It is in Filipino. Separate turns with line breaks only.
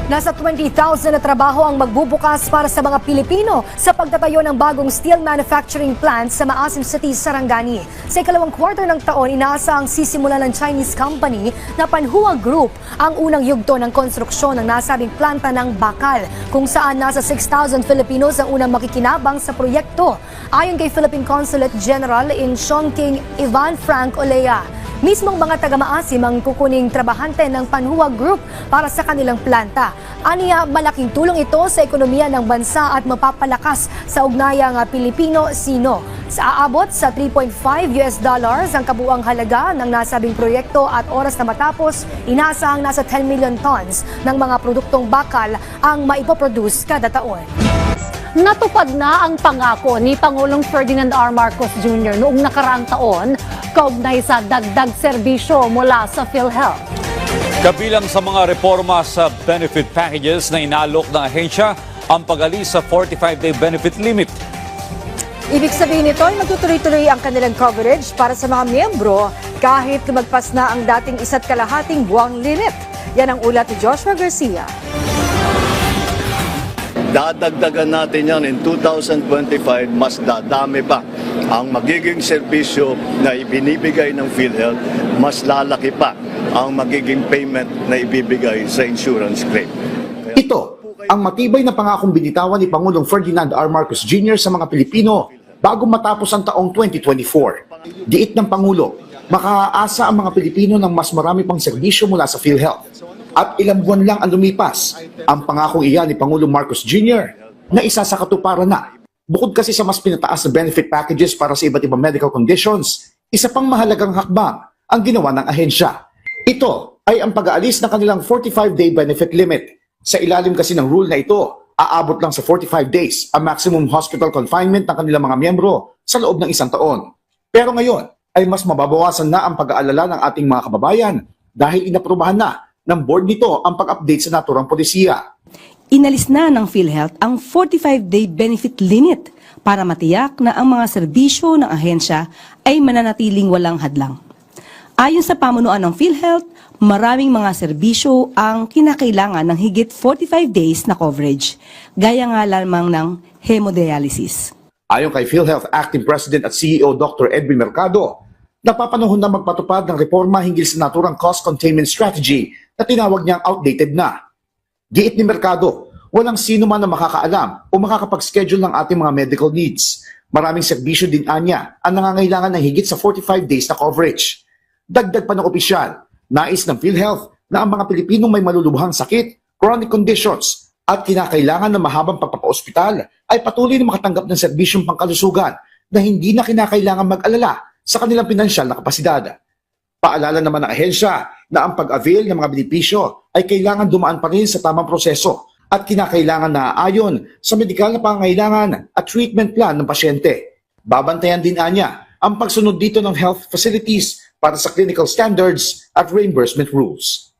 Nasa 20,000 na trabaho ang magbubukas para sa mga Pilipino sa pagtatayo ng bagong steel manufacturing plant sa Maasim City, Sarangani. Sa ikalawang quarter ng taon, inaasang sisimula ng Chinese company na Panhua Group ang unang yugto ng konstruksyon ng nasabing planta ng Bakal, kung saan nasa 6,000 Filipinos ang unang makikinabang sa proyekto. Ayon kay Philippine Consulate General in Chongqing, Ivan Frank Olea, mismong mga taga-Maasim ang kukuning trabahante ng Panhua Group para sa kanilang planta. Aniya, malaking tulong ito sa ekonomiya ng bansa at mapapalakas sa ugnayang Pilipino-Sino. Sa aabot sa $3.5 ang kabuuang halaga ng nasabing proyekto at oras na matapos, inaasahang nasa 10 million tons ng mga produktong bakal ang maipoproduce kada taon.
Natupad na ang pangako ni Pangulong Ferdinand R. Marcos Jr. noong nakaraang taon kaugnay sa dagdag serbisyo mula sa PhilHealth.
Kabilang sa mga reforma sa benefit packages na inalok ng ahensya ang pag-alis sa 45-day benefit limit.
Ibig sabihin nito ay magtutuloy-tuloy ang kanilang coverage para sa mga miyembro kahit lumagpas na ang dating 1.5 buwang limit. Yan ang ulat ni Joshua Garcia.
Dadagdagan natin yan in 2025, mas dadami pa ang magiging serbisyo na ibinibigay ng PhilHealth, mas lalaki pa ang magiging payment na ibibigay sa insurance claim.
Ito ang matibay na pangakong binitawan ni Pangulong Ferdinand R. Marcos Jr. sa mga Pilipino bago matapos ang taong 2024. Diit ng Pangulo, makaaasa ang mga Pilipino ng mas marami pang serbisyo mula sa PhilHealth. At ilang buwan lang ang lumipas, ang pangakong iyan ni Pangulong Marcos Jr. na isa sa katuparan na. Bukod kasi sa mas pinataas na benefit packages para sa iba't ibang medical conditions, isa pang mahalagang hakbang ang ginawa ng ahensya. Ito ay ang pag-aalis ng kanilang 45-day benefit limit. Sa ilalim kasi ng rule na ito, aabot lang sa 45 days ang maximum hospital confinement ng kanilang mga miyembro sa loob ng isang taon. Pero ngayon ay mas mababawasan na ang pag-aalala ng ating mga kababayan dahil inaprubahan na ng board nito ang pag-update sa naturang polisiya.
Inalis na ng PhilHealth ang 45-day benefit limit para matiyak na ang mga serbisyo ng ahensya ay mananatiling walang hadlang. Ayon sa pamunuan ng PhilHealth, maraming mga serbisyo ang kinakailangan ng higit 45 days na coverage, gaya nga lamang ng hemodialysis.
Ayon kay PhilHealth Acting President at CEO Dr. Edwin Mercado, napapanahon na magpatupad ng reforma hinggil sa naturang cost containment strategy na tinawag niyang outdated na. Giit ni Mercado, walang sino man na makakaalam o makakapag-schedule ng ating mga medical needs. Maraming serbisyo din anya ang nangangailangan ng higit sa 45 days na coverage. Dagdag pa ng opisyal, nais ng PhilHealth na ang mga Pilipinong may malulubhang sakit, chronic conditions at kinakailangan ng mahabang pagpapaospital ay patuloy na makatanggap ng serbisyong pangkalusugan na hindi na kinakailangan mag-alala sa kanilang pinansyal na kapasidad. Paalala naman ng ahensya na ang pag-avail ng mga benepisyo ay kailangan dumaan pa rin sa tamang proseso at kinakailangan na ayon sa medikal na pangangailangan at treatment plan ng pasyente. Babantayan din anya ang pagsunod dito ng health facilities para sa clinical standards at reimbursement rules.